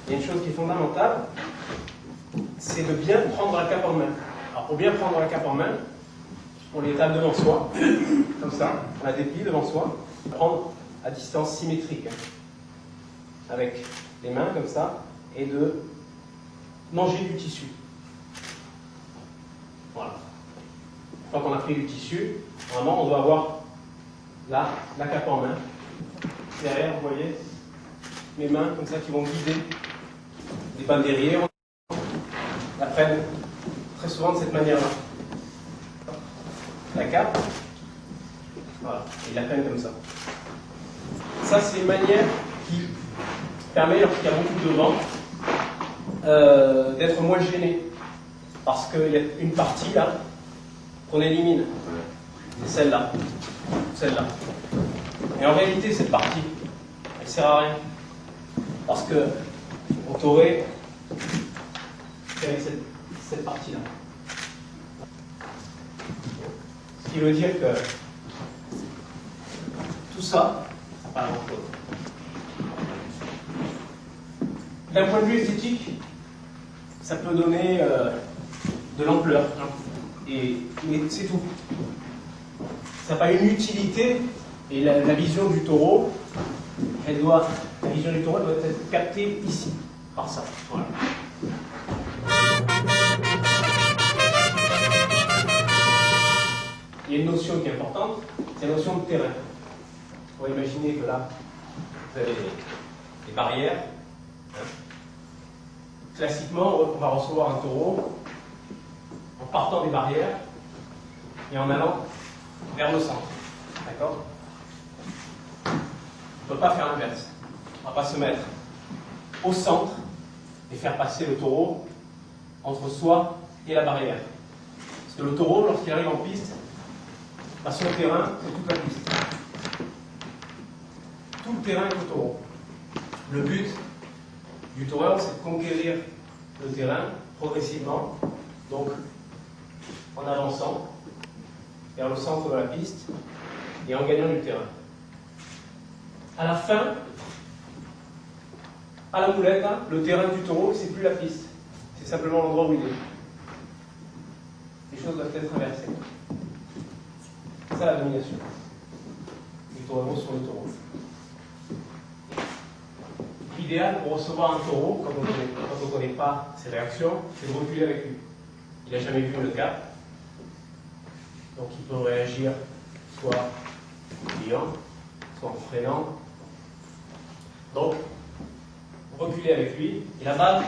il y a une chose qui est fondamentale, c'est de bien prendre la cape en main. Alors pour bien prendre la cape en main, on l'étale devant soi, comme ça, on la déplie devant soi, prendre à distance symétrique, avec les mains comme ça, et de manger du tissu. Voilà. Une fois qu'on a pris du tissu, normalement on doit avoir là la cape en main. Derrière, vous voyez, mes mains comme ça qui vont guider les bandériers. On la prenne très souvent de cette manière-là. La cape, voilà, et la prenne comme ça. Ça, c'est une manière qui permet, lorsqu'il y a beaucoup de vent, d'être moins gêné. Parce qu'il y a une partie là qu'on élimine. C'est celle-là. Celle-là. Et en réalité, cette partie, elle ne sert à rien. Parce que on t'aurait fait avec cette partie-là. Ce qui veut dire que tout ça, ça n'a pas grand-chose. D'un point de vue esthétique, ça peut donner de l'ampleur. Mais c'est tout. Ça n'a pas une utilité. Et la vision du taureau, la vision du taureau doit être captée ici, par ça. Voilà. Il y a une notion qui est importante, c'est la notion de terrain. On va imaginer que là, vous avez des barrières. Classiquement, on va recevoir un taureau en partant des barrières et en allant vers le centre. D'accord ? On ne peut pas faire l'inverse. On ne va pas se mettre au centre et faire passer le taureau entre soi et la barrière. Parce que le taureau, lorsqu'il arrive en piste, son terrain, c'est toute la piste. Tout le terrain est au taureau. Le but du taureau, c'est de conquérir le terrain progressivement, donc en avançant vers le centre de la piste et en gagnant du terrain. À la fin, à la moulette, le terrain du taureau, c'est plus la piste, c'est simplement l'endroit où il est. Les choses doivent être inversées. C'est ça la domination du taureau sur le taureau. L'idéal pour recevoir un taureau, quand on ne connaît pas ses réactions, c'est de reculer avec lui. Il n'a jamais vu le cap, donc il peut réagir soit en criant, soit en freinant. Donc, reculer avec lui. Et la base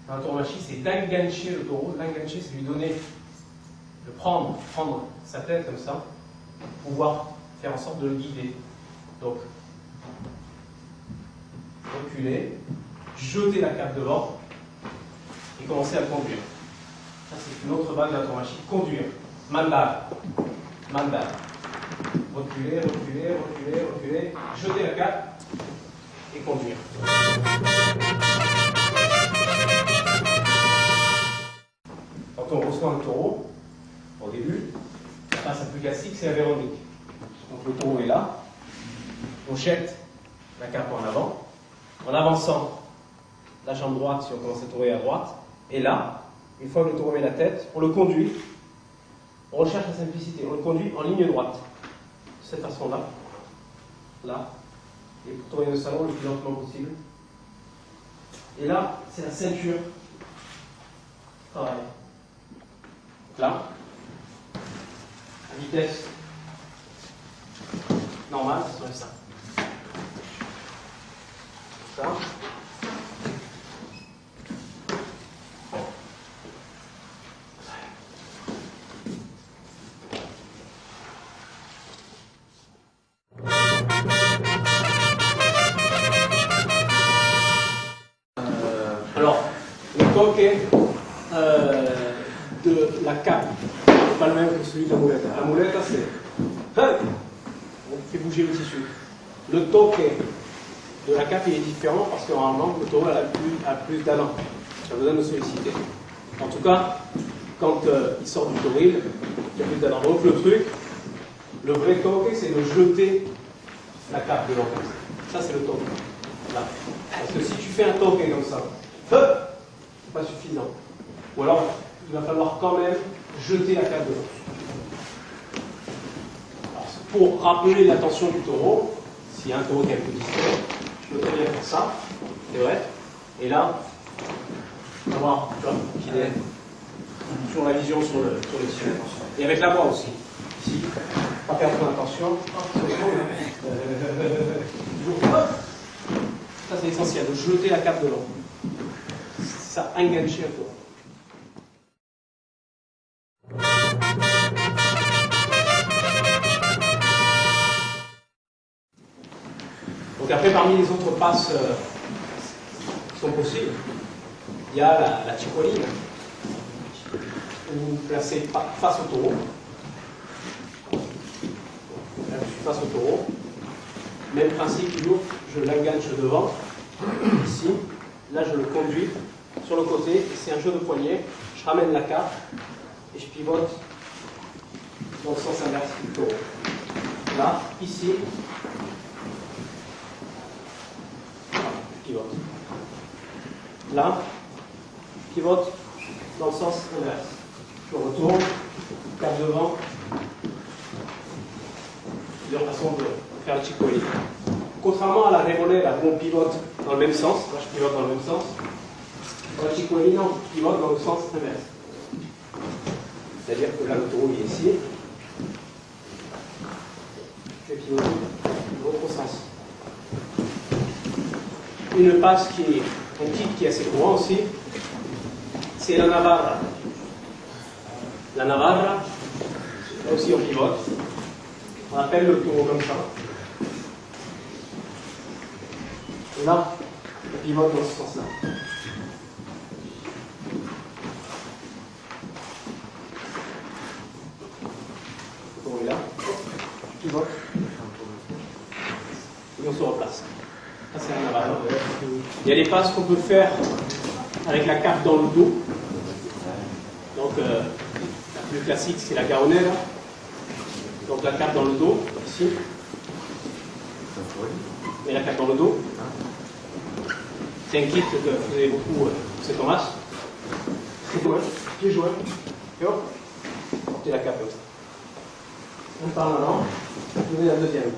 d'un tauromachie, c'est d'engancher le taureau. L'engancher, c'est lui donner, de prendre sa tête comme ça, pour pouvoir faire en sorte de le guider. Donc, reculer, jeter la cape devant et commencer à conduire. Ça, c'est une autre base de la tauromachie. Conduire. Mandar. Reculer, jeter la cape et conduire. Quand on reçoit un taureau, au début, la phase la plus classique, c'est la véronique. Donc le taureau est là, on jette la cape en avant, en avançant la jambe droite si on commence à taurer à droite, et là, une fois que le taureau met la tête, on le conduit, on recherche la simplicité, on le conduit en ligne droite, de cette façon-là, là, et pour tourner le salon le plus lentement possible. Et là, c'est la ceinture. Pareil. Là, à vitesse normale, ce serait ça. Ça. Alors, le toque de la cape n'est pas le même que celui de la moulette. La moulette, c'est on fait bouger le tissu. Le toque de la cape il est différent parce que normalement le taureau a plus d'allant. Ça a besoin de solliciter. En tout cas, quand il sort du tauril, il y a plus d'allant. Donc le truc, le vrai toque, c'est de jeter la cape devant. Ça, c'est le toque. Là. Parce que si tu fais un toqué comme ça, c'est pas suffisant. Ou alors, il va falloir quand même jeter la cape de l'os. Pour rappeler l'attention du taureau, s'il y a un taureau qui est un peu distrait, je peux très bien faire ça, c'est vrai. Et là, on va voir qu'il est sur la vision sur le dessus. Et avec la voix aussi. Ici, pas perdre ton attention. Ça c'est essentiel, de jeter la cape de l'eau. Ça enganche un peu. Donc après, parmi les autres passes qui sont possibles, il y a la chicoline. Vous vous placez face au taureau. Là, je suis face au taureau. Même principe, toujours, je l'enganche devant, ici. Là, je le conduis sur le côté, et c'est un jeu de poignet. Je ramène la cape et je pivote dans le sens inverse du taureau. Là, ici, je pivote. Là, je pivote dans le sens inverse. Je retourne, cape devant. Plusieurs façons de faire le chicoine. Contrairement à la revolera où on pivote dans le même sens, là je pivote dans le même sens, dans le chicoine on pivote dans le sens inverse. C'est-à-dire que là le taureau il est ici, je vais pivoter dans l'autre sens. Une passe qui est un kick qui est assez courant aussi, c'est la navarra. La navarra, là aussi on pivote. On appelle le taureau comme ça. Et là, on pivote dans ce sens-là. Le taureau est là. Je pivote. Et on se replace. Ça, c'est un navarra. Il y a des passes qu'on peut faire avec la cape dans le dos. Donc, la plus classique, c'est la garonera. Donc la cape dans le dos, ici. Mais la cape dans le dos. C'est un kit que faisait beaucoup c'est Thomas. Pied joint. Et hop, portez la cape comme ça. Un par en avant, donnez la deuxième.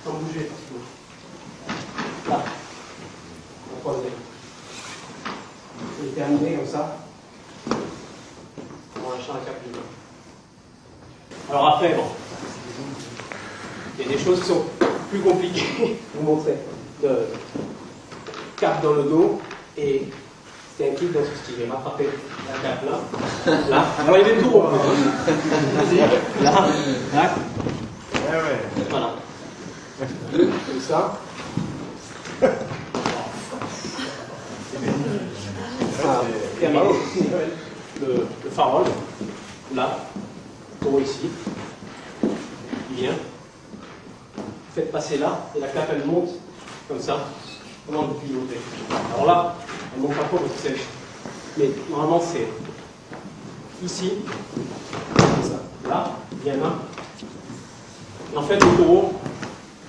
Sans bouger pratiquement. Là. La troisième. Et terminé comme ça. On lâche la cape du dos. Alors après, bon, il y a des choses qui sont plus compliquées, vous montrer. De cape dans le dos, et c'est un kick dans ce style. Rattraper la cape là, là, alors il y a des tours. Là, là, voilà. Comme ça. Terminé. Le farol, là. Ici, il vient, faites passer là, et la cape elle monte comme ça, comment vous pivotez. Alors là, elle monte pas trop parce que c'est. Mais normalement c'est ici, comme ça, là, il y en a. Et en fait, le taureau,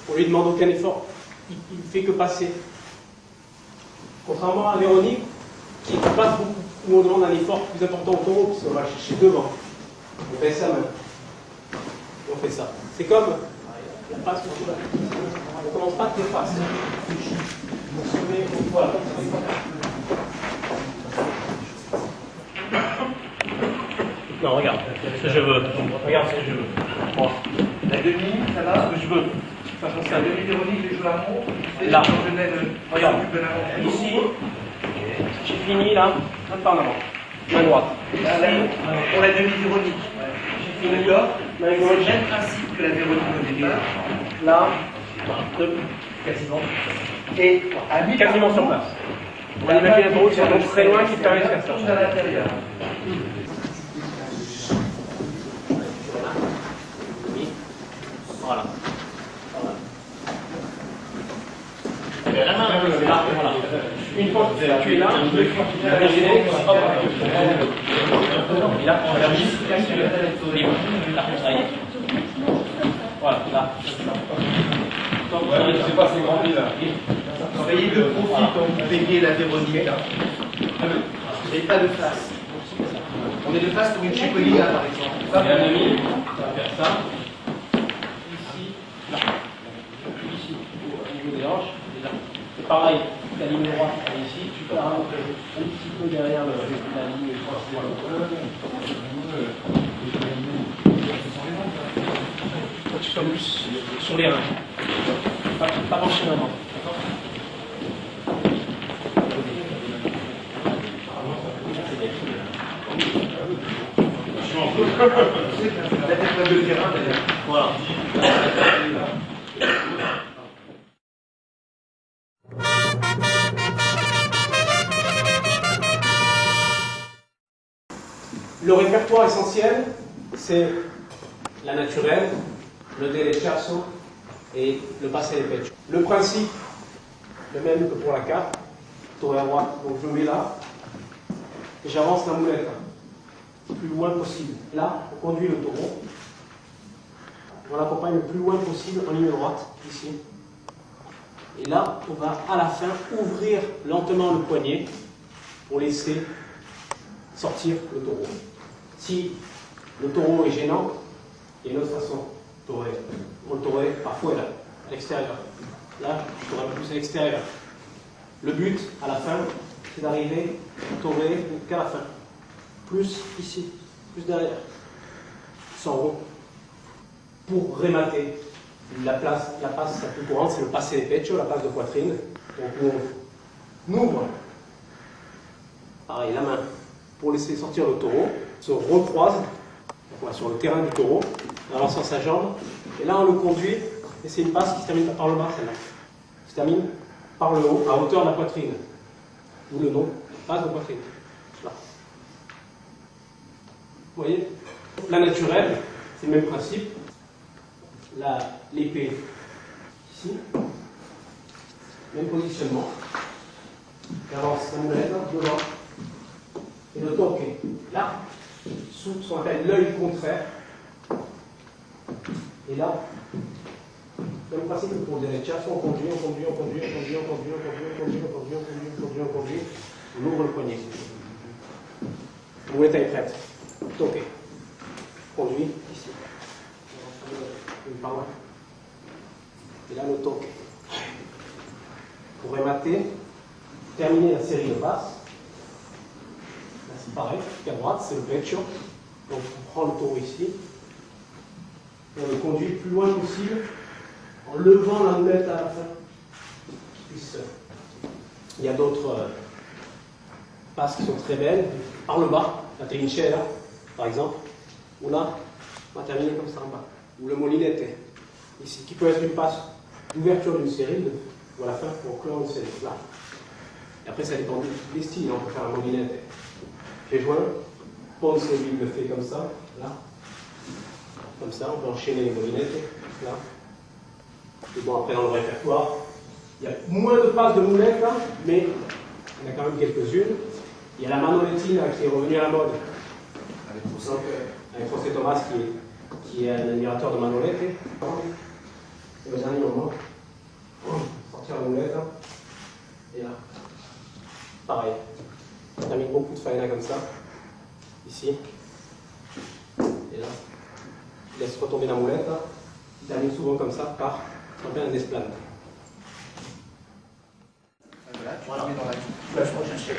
on lui demande aucun effort, il ne fait que passer. Contrairement à Véronique, qui passe beaucoup, où on demande un effort plus important au taureau, puisqu'on va chercher devant. On fait ça même. Et on fait ça. C'est comme la passe que tu vas. On ne commence pas tes passes. Voilà. Non, regarde ce que je veux. Regarde ce que je veux. Bon. La demi, ça va. Ce que je veux. La demi Véronique, les joueurs à montre. Là. Regarde. Ici. J'ai fini là. Un pas en avant. Main droite. Pour la demi Véronique. J'ai fini là. C'est le même principe que la Véronique au départ. Là. Quasiment. Et à quasiment sur place. On va imaginer la route, c'est donc très loin qui permet de faire ça. À l'intérieur. Voilà. La main, c'est là, voilà. Une fois que tu es là, deux fois que tu as imaginé, hop, et là, on regarde libre. Là, ça y est. Voilà, là. C'est pas ces grands là. voyez de profil quand vous peignez la Véronique. Et pas de face. On est de face pour une Cécolina par exemple. Ça, bien ami, on va faire ça. Ici, là. Ici, au niveau des hanches. C'est pareil, la ligne droite ici, tu peux ramener un petit peu derrière la ligne. Tu sois plus sur les reins. Pas pencher l'avant. La tête de terrain d'ailleurs. Voilà. Le répertoire essentiel, c'est la naturelle, le derechazo et le passe de pecho. Le principe, le même que pour la carte, tour à droite, donc je mets là, et j'avance la moulette le plus loin possible. Là, on conduit le taureau, on l'accompagne le plus loin possible en ligne droite, ici. Et là, on va à la fin ouvrir lentement le poignet pour laisser sortir le taureau. Si le taureau est gênant, il y a une autre façon de taurer. On le taurer parfois là, à l'extérieur. Là, je taurerai plus à l'extérieur. Le but, à la fin, c'est d'arriver à taurer qu'à la fin. Plus ici, plus derrière. Sans rond. Pour rémater, la passe la plus courante, c'est le passe de pecho, la passe de poitrine. Donc on ouvre, pareil, la main, pour laisser sortir le taureau, se recroise sur le terrain du taureau, en lançant sa jambe, et là on le conduit, et c'est une passe qui se termine par le bas, celle-là. Qui se termine par le haut, à hauteur de la poitrine. D'où le nom, passe de poitrine. Là. Vous voyez? La naturelle, c'est le même principe. L'épée ici, même positionnement. J'avance la moulette devant. Et le toque là, sous ce qu'on appelle l'œil contraire. Et là, même principe que pour le derechazo, on conduit, on ouvre le poignet. La moulette est prête. Toque. Conduit ici. Par là. Et là, le toque. Pour rémater, terminer la série de passes. Là, c'est pareil, à droite, c'est le pecho. Donc, on prend le taureau ici. Et on le conduit le plus loin possible en levant la moulette à la fin. Il y a d'autres passes qui sont très belles. Par le bas, la trinchera, par exemple. Ou là, on va terminer comme ça en bas. Ou le molinette, ici, qui peut être une passe d'ouverture d'une série, ou à la fin pour clore une série. Là. Et après, ça dépend des styles, on peut faire un molinette. Fait joint, Ponce lui le fait comme ça, là. Comme ça, on peut enchaîner les molinettes, là. Et bon, après, dans le répertoire, il y a moins de passes de moulettes, là, mais il y en a quand même quelques-unes. Il y a la manolettina qui est revenue à la mode. Avec José Thomas qui est un admirateur de Manolete. Et au dernier moment, sortir la moulette. Et là, pareil. On termine beaucoup de faena comme ça. Ici. Et là, il laisse retomber la moulette. Il termine souvent comme ça par ce qu'on appelle un desplante. Voilà, tu vas chercher.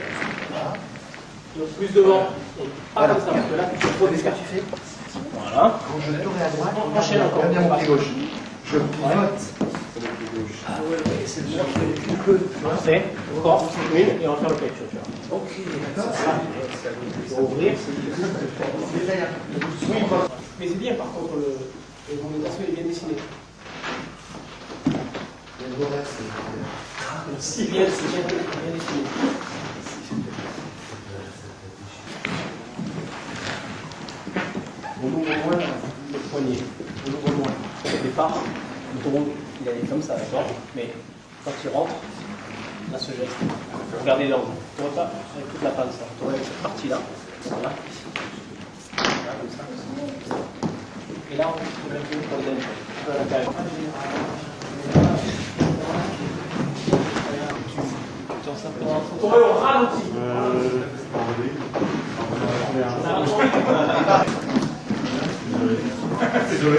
Voilà. Donc plus devant, et pas comme ça, parce que là, tu fais trop des cartes. Voilà. Quand je tourne à droite, on enchaîne encore. Bien mon pied gauche. Je pivote. Ah ouais, c'est le genre un peu. Parfait. Encore. Oui, et on va faire le pecho. Ok, d'accord. On va ouvrir. Oui, mais c'est bien par contre, l'orientation est bien dessinée. C'est bien dessiné. On ouvre loin le poignet. On ouvre loin. Au départ, le taureau, il allait comme ça, d'accord? Mais quand il rentre, là, ce geste, il faut regarder l'angle. On ne pas avec toute la pince, on avec cette partie-là. Voilà, ici. Là, comme ça. Et là, on peut mettre le problème à l'intérieur. Faut tomber au ralenti. C'est joli.